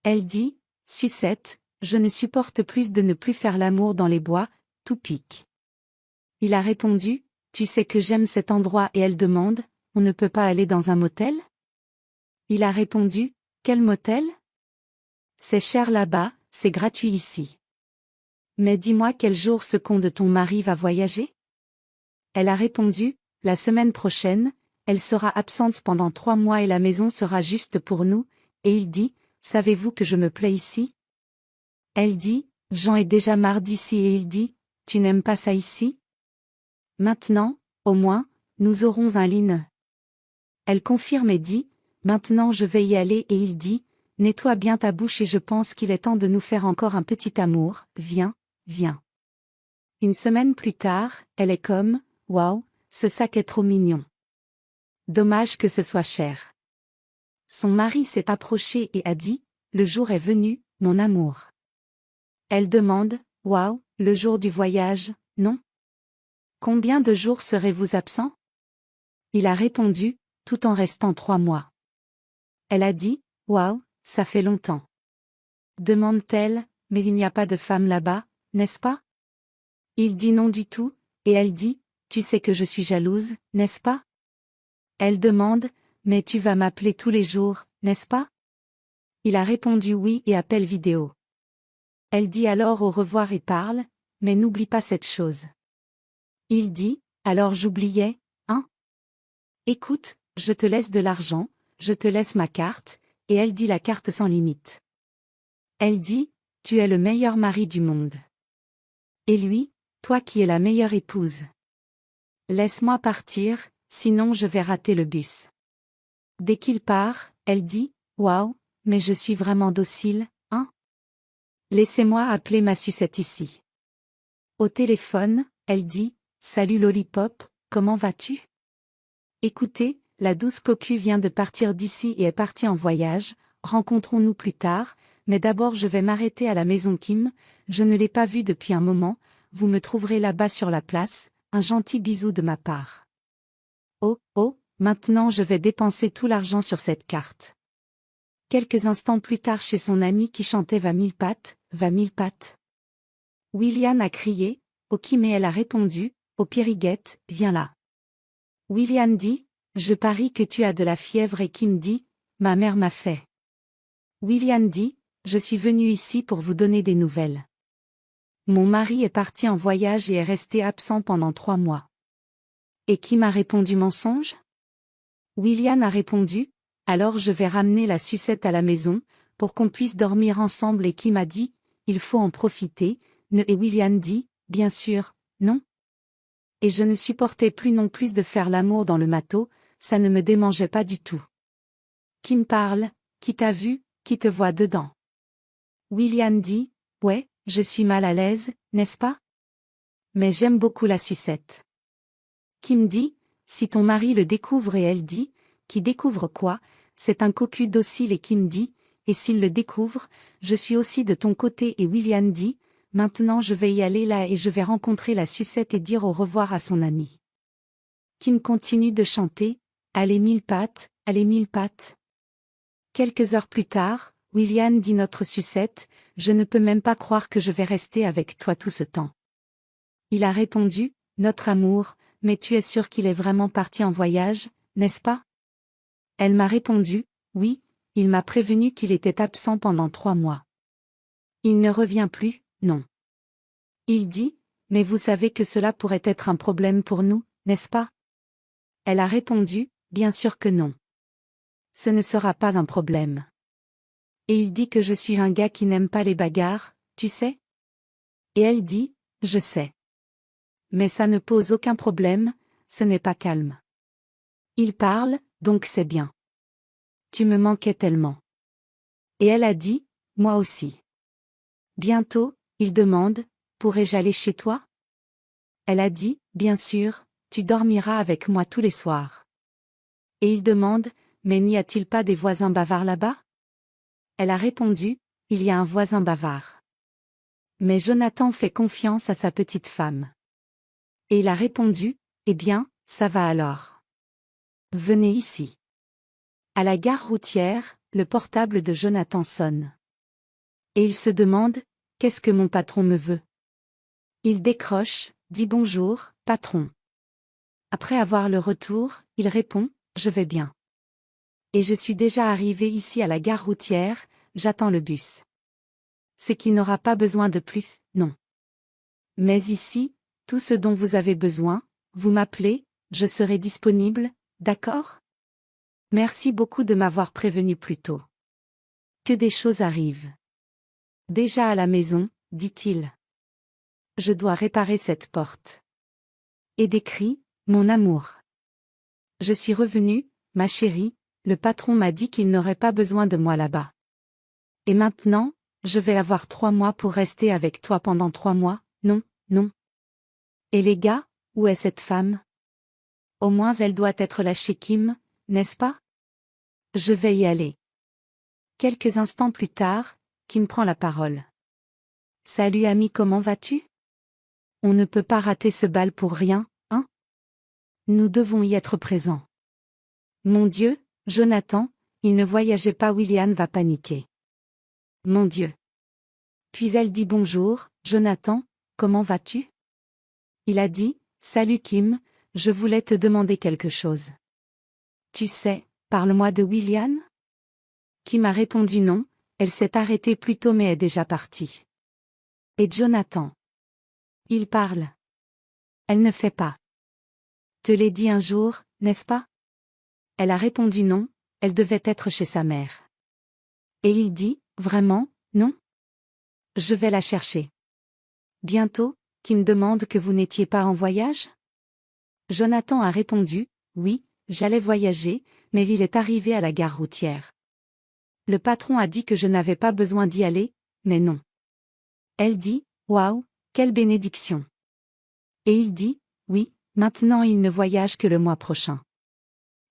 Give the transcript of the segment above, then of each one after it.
Elle dit, Sucette, je ne supporte plus de ne plus faire l'amour dans les bois, tout pique. Il a répondu, tu sais que j'aime cet endroit et elle demande, on ne peut pas aller dans un motel? Il a répondu, quel motel? C'est cher là-bas, c'est gratuit ici. Mais dis-moi quel jour ce con de ton mari va voyager? Elle a répondu, la semaine prochaine, elle sera absente pendant 3 mois et la maison sera juste pour nous, et il dit, savez-vous que je me plais ici? Elle dit, j'en ai déjà marre d'ici et il dit, tu n'aimes pas ça ici? Maintenant, au moins, nous aurons un lit neuf. Elle confirme et dit, maintenant je vais y aller et il dit, nettoie bien ta bouche et je pense qu'il est temps de nous faire encore un petit amour, viens, viens. Une semaine plus tard, elle est comme, waouh, ce sac est trop mignon. Dommage que ce soit cher. Son mari s'est approché et a dit, le jour est venu, mon amour. Elle demande, waouh, le jour du voyage, non? Combien de jours serez-vous absent? Il a répondu, tout en restant 3 mois. Elle a dit, waouh, ça fait longtemps. Demande-t-elle, mais il n'y a pas de femme là-bas, n'est-ce pas? Il dit non du tout, et elle dit, tu sais que je suis jalouse, n'est-ce pas? Elle demande, mais tu vas m'appeler tous les jours, n'est-ce pas? Il a répondu oui et appel vidéo. Elle dit alors au revoir et parle, mais n'oublie pas cette chose. Il dit, alors j'oubliais, hein? Écoute, je te laisse de l'argent, je te laisse ma carte, et elle dit la carte sans limite. Elle dit, tu es le meilleur mari du monde. Et lui, toi qui es la meilleure épouse. Laisse-moi partir, sinon je vais rater le bus. Dès qu'il part, elle dit, waouh, mais je suis vraiment docile, hein? Laissez-moi appeler ma sucette ici. Au téléphone, elle dit, salut Lollipop, comment vas-tu? Écoutez, la douce cocu vient de partir d'ici et est partie en voyage, rencontrons-nous plus tard, mais d'abord je vais m'arrêter à la maison Kim, je ne l'ai pas vue depuis un moment, vous me trouverez là-bas sur la place, un gentil bisou de ma part. Oh, oh, maintenant je vais dépenser tout l'argent sur cette carte. Quelques instants plus tard chez son ami qui chantait Va mille pattes, va mille pattes. William a crié, oh Kim et elle a répondu, oh Pierriguette, viens là. William dit, je parie que tu as de la fièvre et Kim dit, ma mère m'a fait. William dit, je suis venu ici pour vous donner des nouvelles. Mon mari est parti en voyage et est resté absent pendant 3 mois. Et Kim a répondu mensonge? William a répondu, alors je vais ramener la sucette à la maison, pour qu'on puisse dormir ensemble et Kim a dit, il faut en profiter, et William dit, bien sûr, non. Et je ne supportais plus non plus de faire l'amour dans le matot, ça ne me démangeait pas du tout. Kim parle, qui t'a vu, qui te voit dedans? William dit, ouais, je suis mal à l'aise, n'est-ce pas? Mais j'aime beaucoup la sucette. Kim dit, si ton mari le découvre et elle dit, qui découvre quoi, c'est un cocu docile et Kim dit, et s'il le découvre, je suis aussi de ton côté et William dit, maintenant je vais y aller là et je vais rencontrer la sucette et dire au revoir à son ami. Kim continue de chanter, allez mille pattes, allez mille pattes. Quelques heures plus tard, William dit notre sucette, je ne peux même pas croire que je vais rester avec toi tout ce temps. Il a répondu, notre amour, mais tu es sûr qu'il est vraiment parti en voyage, n'est-ce pas? Elle m'a répondu, oui, il m'a prévenu qu'il était absent pendant 3 mois. Il ne revient plus, non. Il dit, mais vous savez que cela pourrait être un problème pour nous, n'est-ce pas? Elle a répondu, bien sûr que non. Ce ne sera pas un problème. Et il dit que je suis un gars qui n'aime pas les bagarres, tu sais? Et elle dit, je sais. Mais ça ne pose aucun problème, ce n'est pas calme. Il parle, donc c'est bien. Tu me manquais tellement. Et elle a dit, moi aussi. Bientôt, il demande, pourrais-je aller chez toi? Elle a dit, bien sûr, tu dormiras avec moi tous les soirs. Et il demande, mais n'y a-t-il pas des voisins bavards là-bas? Elle a répondu, il y a un voisin bavard. Mais Jonathan fait confiance à sa petite femme. Et il a répondu, eh bien, ça va alors. Venez ici. À la gare routière, le portable de Jonathan sonne. Et il se demande, qu'est-ce que mon patron me veut? Il décroche, dit bonjour, patron. Après avoir le retour, il répond, je vais bien. Et je suis déjà arrivé ici à la gare routière, j'attends le bus. Ce qui n'aura pas besoin de plus, non. Mais ici, tout ce dont vous avez besoin, vous m'appelez, je serai disponible, d'accord? Merci beaucoup de m'avoir prévenu plus tôt. Que des choses arrivent. Déjà à la maison, dit-il. Je dois réparer cette porte. Et des cris, mon amour. Je suis revenu, ma chérie, le patron m'a dit qu'il n'aurait pas besoin de moi là-bas. Et maintenant, je vais avoir 3 mois pour rester avec toi pendant 3 mois, non, non. Et les gars, où est cette femme? Au moins elle doit être là chez Kim, n'est-ce pas? Je vais y aller. Quelques instants plus tard, Kim prend la parole. Salut ami, comment vas-tu? On ne peut pas rater ce bal pour rien, hein? Nous devons y être présents. Mon Dieu, Jonathan, il ne voyageait pas, William va paniquer. Mon Dieu. Puis elle dit bonjour, Jonathan, comment vas-tu? Il a dit, salut Kim, je voulais te demander quelque chose. Tu sais, parle-moi de William? Kim a répondu non, elle s'est arrêtée plus tôt mais est déjà partie. Et Jonathan? Il parle. Elle ne fait pas. Te l'ai dit un jour, n'est-ce pas? Elle a répondu non, elle devait être chez sa mère. Et il dit, vraiment, non? Je vais la chercher. Bientôt, Kim demande que vous n'étiez pas en voyage? Jonathan a répondu, oui, j'allais voyager, mais il est arrivé à la gare routière. Le patron a dit que je n'avais pas besoin d'y aller, mais non. Elle dit, waouh, quelle bénédiction. Et il dit, oui, maintenant il ne voyage que le mois prochain.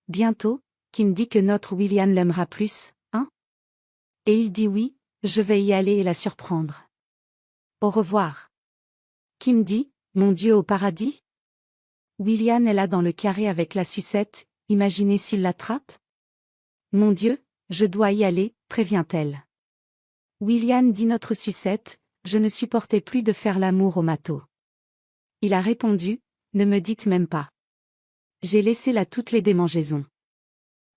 Bientôt, Kim dit que notre William l'aimera plus, hein? Et il dit oui, je vais y aller et la surprendre. Au revoir. Kim dit, mon Dieu au paradis? William est là dans le carré avec la sucette, imaginez s'il l'attrape? Mon Dieu, je dois y aller, prévient-elle. William dit notre sucette, je ne supportais plus de faire l'amour au matos. Il a répondu, ne me dites même pas. J'ai laissé là toutes les démangeaisons.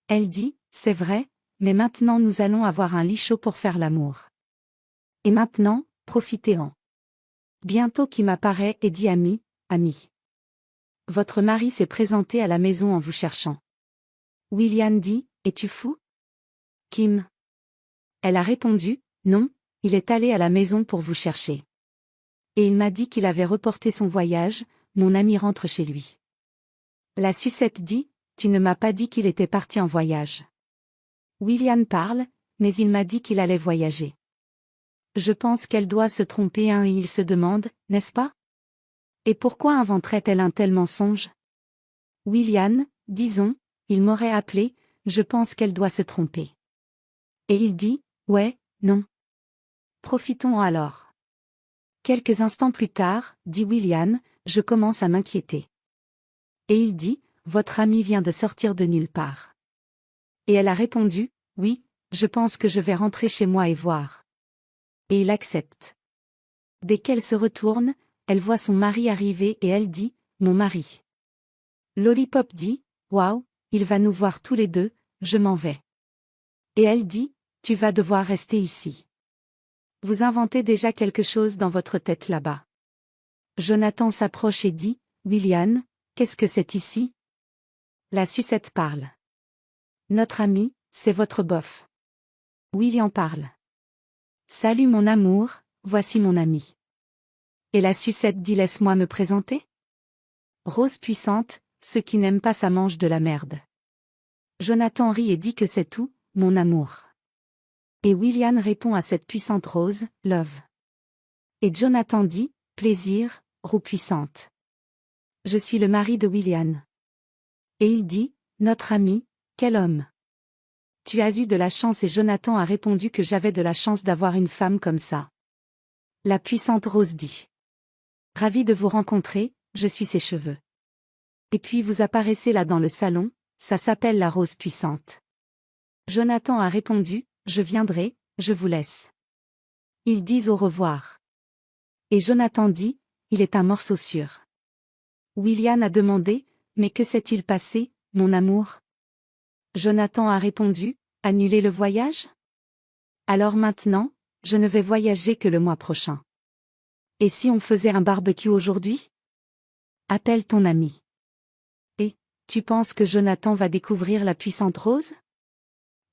Elle dit, c'est vrai, mais maintenant nous allons avoir un lit chaud pour faire l'amour. Et maintenant, profitez-en. Bientôt Kim apparaît et dit ami, ami. Votre mari s'est présenté à la maison en vous cherchant. William dit, es-tu fou? Kim. Elle a répondu, non, il est allé à la maison pour vous chercher. Et il m'a dit qu'il avait reporté son voyage, mon ami rentre chez lui. La sucette dit, tu ne m'as pas dit qu'il était parti en voyage. William parle, mais il m'a dit qu'il allait voyager. Je pense qu'elle doit se tromper et il se demande, n'est-ce pas? Et pourquoi inventerait-elle un tel mensonge? William, disons, il m'aurait appelé, je pense qu'elle doit se tromper. Et il dit, ouais, non. Profitons alors. Quelques instants plus tard, dit William, je commence à m'inquiéter. Et il dit, votre ami vient de sortir de nulle part. Et elle a répondu, oui, je pense que je vais rentrer chez moi et voir. Et il accepte. Dès qu'elle se retourne, elle voit son mari arriver et elle dit, mon mari. Lollipop dit, waouh, il va nous voir tous les deux, je m'en vais. Et elle dit, tu vas devoir rester ici. Vous inventez déjà quelque chose dans votre tête là-bas. Jonathan s'approche et dit, William, qu'est-ce que c'est ici? La sucette parle. Notre ami, c'est votre bof. William parle. Salut mon amour, voici mon ami. Et la sucette dit laisse-moi me présenter. Rose puissante, ceux qui n'aiment pas ça mangent de la merde. Jonathan rit et dit que c'est tout, mon amour. Et William répond à cette puissante Rose, love. Et Jonathan dit, plaisir, roue puissante. Je suis le mari de William. Et il dit, notre ami, quel homme. Tu as eu de la chance et Jonathan a répondu que j'avais de la chance d'avoir une femme comme ça. La puissante Rose dit. Ravi de vous rencontrer, je suis ses cheveux. Et puis vous apparaissez là dans le salon, ça s'appelle la Rose puissante. Jonathan a répondu, je viendrai, je vous laisse. Ils disent au revoir. Et Jonathan dit, il est un morceau sûr. William a demandé, mais que s'est-il passé, mon amour? Jonathan a répondu, annuler le voyage? Alors maintenant, je ne vais voyager que le mois prochain. Et si on faisait un barbecue aujourd'hui? Appelle ton ami. Et, tu penses que Jonathan va découvrir la puissante rose?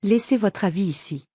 Laissez votre avis ici.